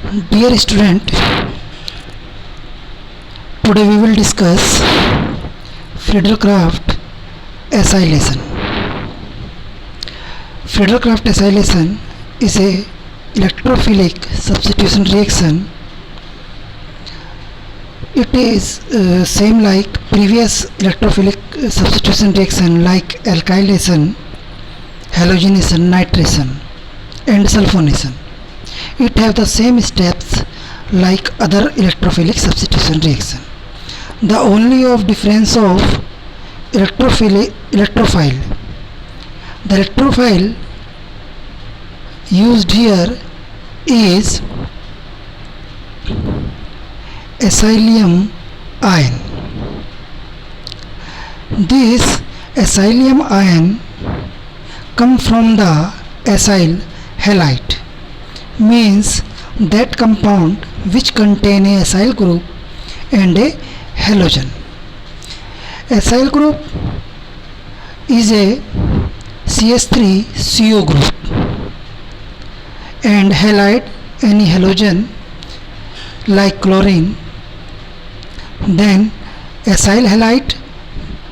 Dear student, today we will discuss Friedel-Crafts Acylation. Friedel-Crafts Acylation is a electrophilic substitution reaction. It is same like previous electrophilic substitution reaction like alkylation, halogenation, nitration and sulfonation. It have the same steps like other electrophilic substitution reaction. The only of difference of electrophile. The electrophile used here is acylium ion. This acylium ion come from the acyl halide, means that compound which contain a acyl group and a halogen. Acyl group is a CH3CO group and halide any halogen like chlorine. Then acyl halide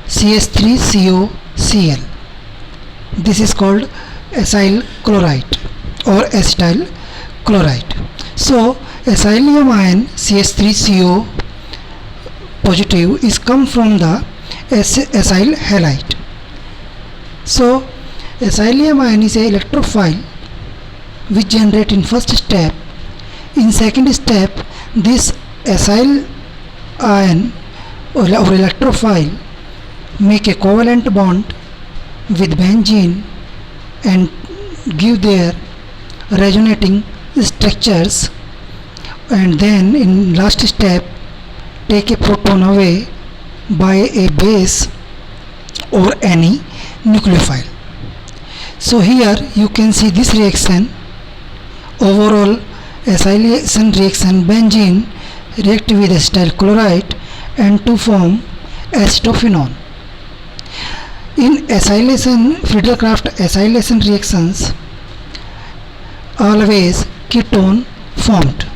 CH3COCl. This is called acyl chloride or acetyl chloride. So acylium ion CH3CO positive is come from the acyl halide. So acylium ion is a electrophile which generate in first step. In second step, this acyl ion or electrophile make a covalent bond with benzene and give their resonating structures, and then in last step take a proton away by a base or any nucleophile. So here you can see this reaction. Overall acylation reaction, benzene react with acetyl chloride and to form acetophenone. In acylation, Friedel-Crafts acylation reactions, always ketone formed.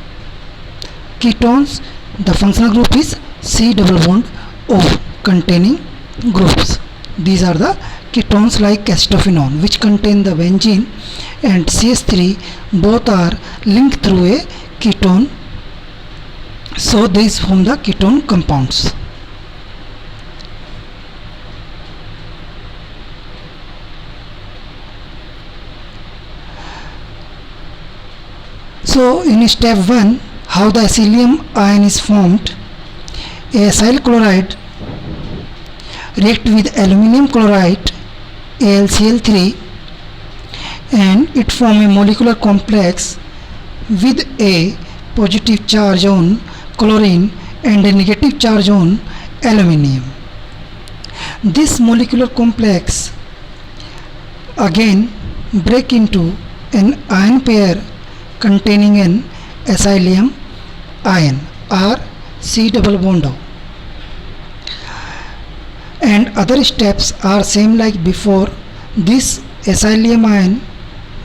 Ketones, the functional group is C double bond O containing groups. These are the ketones like acetophenone which contain the benzene and CH3, both are linked through a ketone. So these form the ketone compounds. So in step 1, how the acylium ion is formed. A acyl chloride react with aluminum chloride AlCl3 and it form a molecular complex with a positive charge on chlorine and a negative charge on aluminium. This molecular complex again break into an ion pair containing an acylium ion or C double bond O. And other steps are same like before. This acylium ion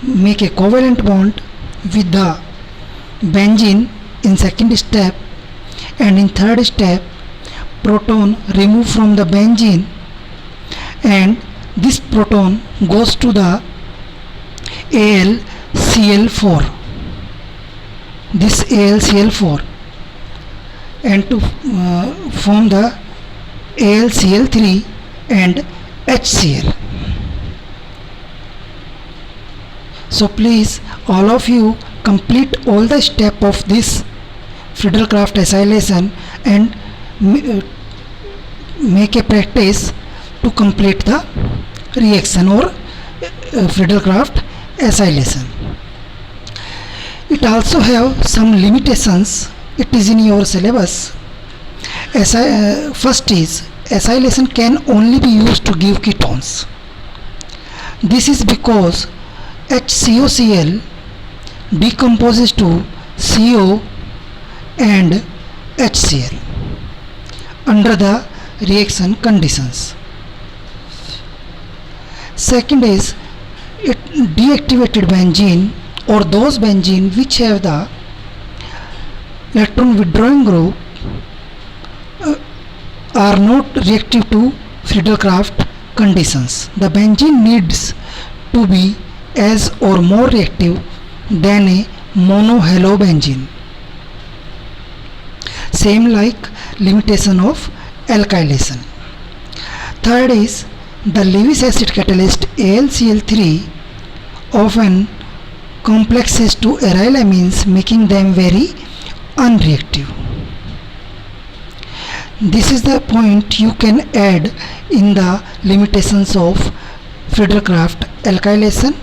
make a covalent bond with the benzene in second step, and in third step proton remove from the benzene and this proton goes to the AlCl4, this AlCl4, and to form the AlCl3 and HCl. So please all of you complete all the step of this Friedel-Crafts acylation and make a practice to complete the reaction or Friedel-Crafts acylation. It also have some limitations. It is in your syllabus. First is acylation can only be used to give ketones. This is because HCOCl decomposes to CO and HCl under the reaction conditions. Second is it deactivated benzene or those benzene which have the electron withdrawing group are not reactive to Friedel-Crafts conditions. The benzene needs to be as or more reactive than a monohalobenzene. Same like limitation of alkylation. Third is the Lewis acid catalyst AlCl3 often complexes to aryl amines, making them very unreactive. This is the point you can add in the limitations of Friedel-Crafts alkylation.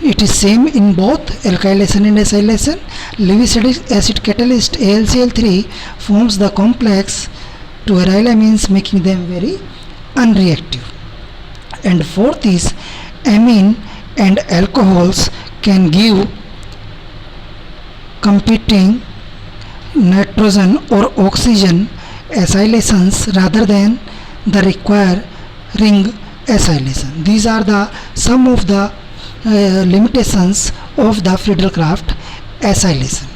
It is same in both alkylation and acylation. Lewis acid catalyst AlCl3 forms the complex to aryl amines, making them very unreactive. And fourth is amine and alcohols can give competing nitrogen or oxygen acylations rather than the requiring acylation. These are the some of the limitations of the Friedel-Crafts acylation.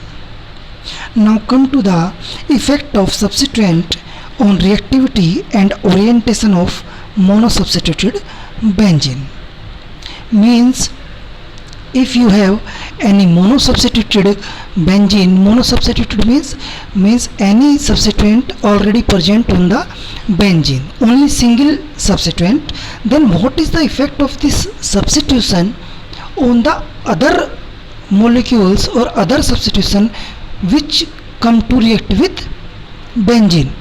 Now come to the effect of substituent on reactivity and orientation of monosubstituted benzene. Means if you have any monosubstituted benzene, monosubstituted means any substituent already present on the benzene, only single substituent, then what is the effect of this substitution on the other molecules or other substitution which come to react with benzene?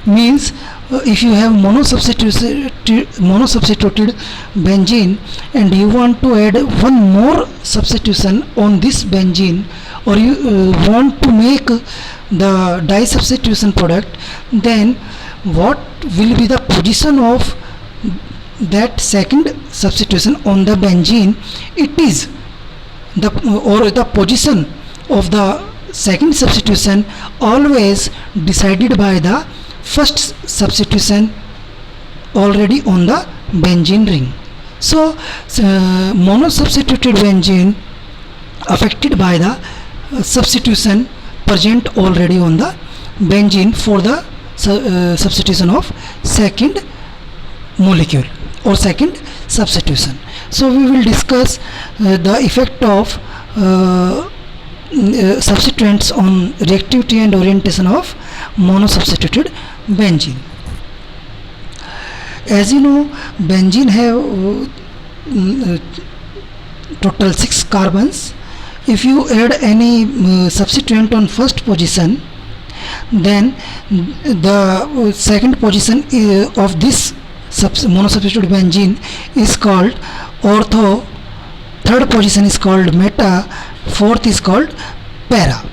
Means if you have monosubstituted benzene and you want to add one more substitution on this benzene, or you want to make the disubstitution product, then what will be the position of that second substitution on the benzene? It is the position of the second substitution always decided by the first substitution already on the benzene ring. So monosubstituted benzene affected by the substitution present already on the benzene for the substitution of second molecule or second substitution. So we will discuss the effect of substituents on reactivity and orientation of monosubstituted benzene. As you know, benzene have total 6 carbons. If you add any substituent on first position, then the second position of this monosubstituted benzene is called ortho, third position is called meta, fourth is called para.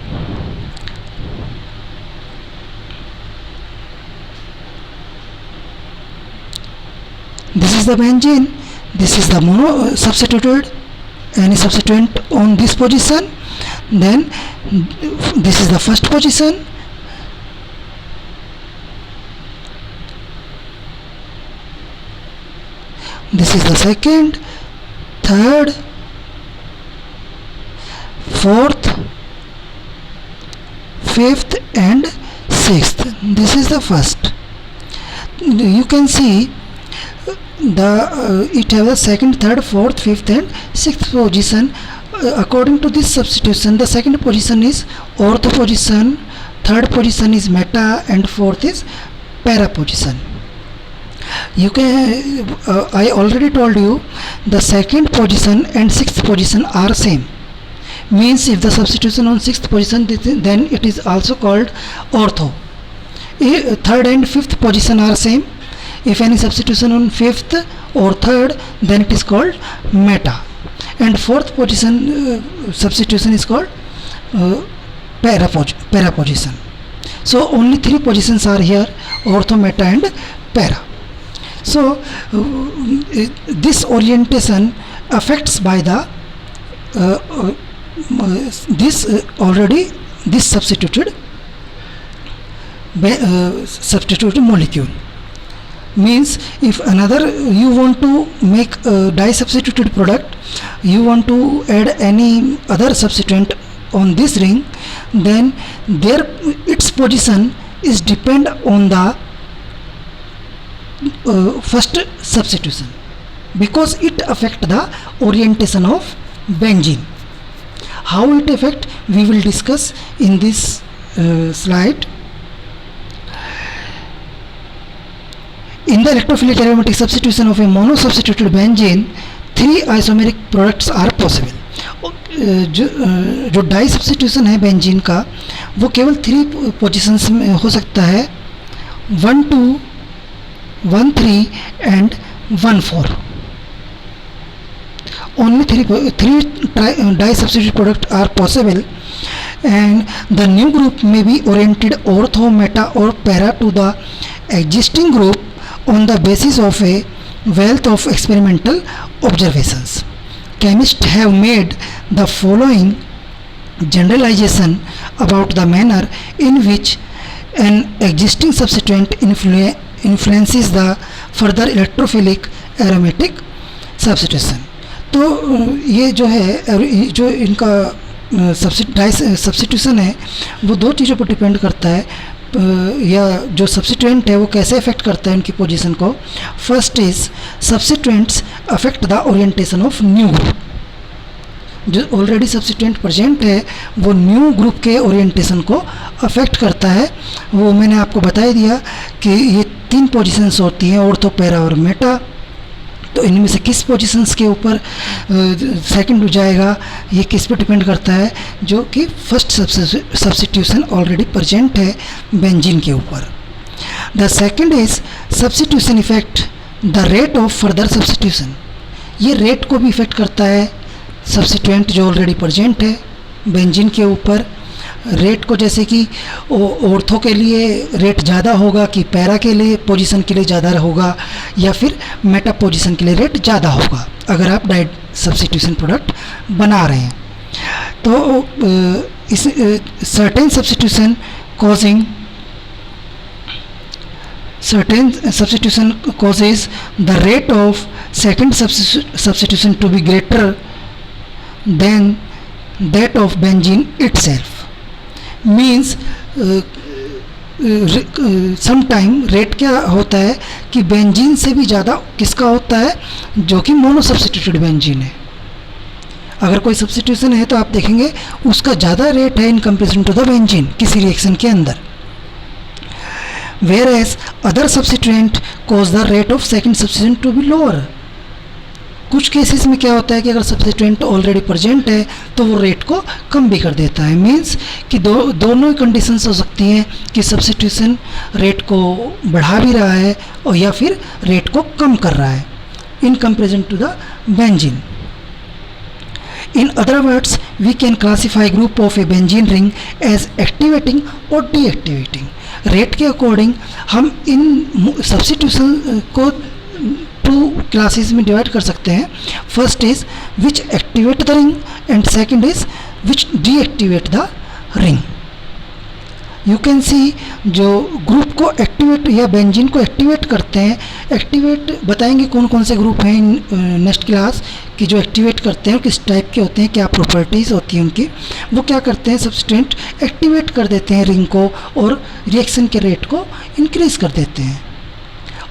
This is the benzene, this is the monosubstituted, any substituent on this position, then this is the first position, this is the second, third, fourth, fifth and sixth. This is the first. You can see it have the second, third, fourth, fifth and sixth position. According to this substitution, the second position is ortho position, third position is meta and fourth is para position. You can I already told you the second position and sixth position are same. Means if the substitution on sixth position, then it is also called ortho. Third and fifth position are same. If any substitution on fifth or third, then it is called meta, and fourth position substitution is called para position. So only 3 positions are here: ortho, meta and para. So this orientation affects by the this substituted molecule. Means if another you want to make a disubstituted product, you want to add any other substituent on this ring, then its position is depend on the first substitution, because it affect the orientation of benzene. How it affect, we will discuss in this slide. In the electrophilic aromatic substitution of a monosubstituted benzene, 3 isomeric products are possible. जो die substitution है benzene का, वो केवल 3 positions में हो सकता है, 1,2, 1,3 and 1,4. Only 3 di-substituted products are possible, and the new group may be oriented ortho, meta or para to the existing group on the basis of a wealth of experimental observations. Chemists have made the following generalization about the manner in which an existing substituent influences the further electrophilic aromatic substitution. तो ये जो है, जो इनका substitution है, वो 2 चीज़ों पर डिपेंड करता है, या जो सब्स्टिट्यूएंट है वो कैसे अफेक्ट करता है उनकी पोजीशन को. First is substituents affect the orientation of new group. जो ऑलरेडी सब्स्टिट्यूएंट प्रेजेंट है वो न्यू ग्रुप के ओरिएंटेशन को अफेक्ट करता है. वो मैंने आपको बता दिया कि ये 3 पोजीशंस होती हैं, ऑर्थो, पैरा और मेटा. तो इनमें से किस पोजीशंस के ऊपर सेकंड हो जाएगा, ये किस पे डिपेंड करता है, जो कि फर्स्ट सब्स्टिट्यूशन ऑलरेडी प्रेजेंट है बेंजीन के ऊपर. The second is substitution effect the rate of further substitution. ये रेट को भी इफेक्ट करता है सब्स्टिट्यूएंट जो ऑलरेडी प्रेजेंट है बेंजीन के ऊपर. रेट को, जैसे कि ऑर्थो के लिए रेट ज़्यादा होगा कि पैरा के लिए पोजीशन के लिए ज़्यादा होगा, या फिर मेटा पोजीशन के लिए रेट ज़्यादा होगा अगर आप डाई सब्स्टिट्यूशन प्रोडक्ट बना रहे हैं. तो इस certain substitution causes the rate of second substitution to be greater than that of benzene itself. Means sometime rate क्या होता है कि बेंजीन से भी ज़्यादा किसका होता है, जो कि मोनोसब्स्टिट्यूटेड बेंजीन है. अगर कोई सब्स्टिट्यूशन है तो आप देखेंगे उसका ज़्यादा रेट है in comparison to the benzene किसी रिएक्शन के अंदर. Whereas other substituent cause the rate of second substitution to be lower. कुछ केसेस में क्या होता है कि अगर सब्स्टिट्यूएंट ऑलरेडी प्रेजेंट है तो वो रेट को कम भी कर देता है. मींस कि दोनों ही कंडीशंस हो सकती हैं कि सब्स्टिट्यूशन रेट को बढ़ा भी रहा है और या फिर रेट को कम कर रहा है in comparison to the benzene. In other words, we can classify group of a benzene ring as activating or deactivating. Rate के अकॉर्डिंग हम इन सब्स्टिट्यूशन को 2 क्लासेस में डिवाइड कर सकते हैं. First is which activate the ring and second is which deactivate the ring. You can see जो group को activate या बेंजीन को एक्टिवेट करते हैं, एक्टिवेट बताएंगे कौन कौन से ग्रुप हैं इन नेक्स्ट क्लास कि जो एक्टिवेट करते हैं, किस टाइप के होते हैं, क्या प्रॉपर्टीज़ होती हैं उनकी. वो क्या करते हैं, सब्स्टिट्यूएंट एक्टिवेट कर देते हैं रिंग को और रिएक्शन के रेट को इंक्रीज़ कर देते हैं.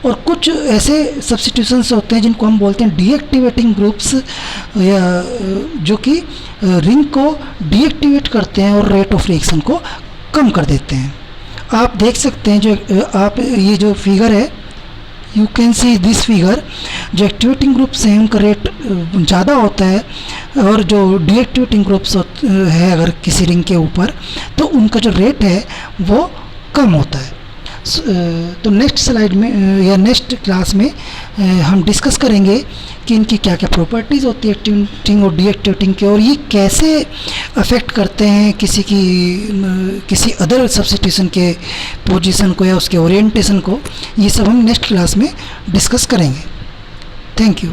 और कुछ ऐसे सब्स्टिट्यूशंस होते हैं जिनको हम बोलते हैं डीएक्टिवेटिंग ग्रुप्स, या जो कि रिंग को डीएक्टिवेट करते हैं और रेट ऑफ रिएक्शन को कम कर देते हैं. आप देख सकते हैं जो आप ये जो फिगर है, you can see this figure, जो एक्टिवेटिंग ग्रुप्स हैं उनका रेट ज़्यादा होता है और जो डीएक्टिवेटिंग ग्रुप्स है अगर किसी रिंग के ऊपर तो उनका जो रेट है वो कम होता है. तो नेक्स्ट स्लाइड में या नेक्स्ट क्लास में हम डिस्कस करेंगे कि इनकी क्या क्या प्रॉपर्टीज़ होती है एक्टिवेटिंग और डीएक्टिवेटिंग के, और ये कैसे अफेक्ट करते हैं किसी अदर सब्स्टिट्यूशन के पोजीशन को या उसके ओरिएंटेशन को. ये सब हम नेक्स्ट क्लास में डिस्कस करेंगे. Thank you.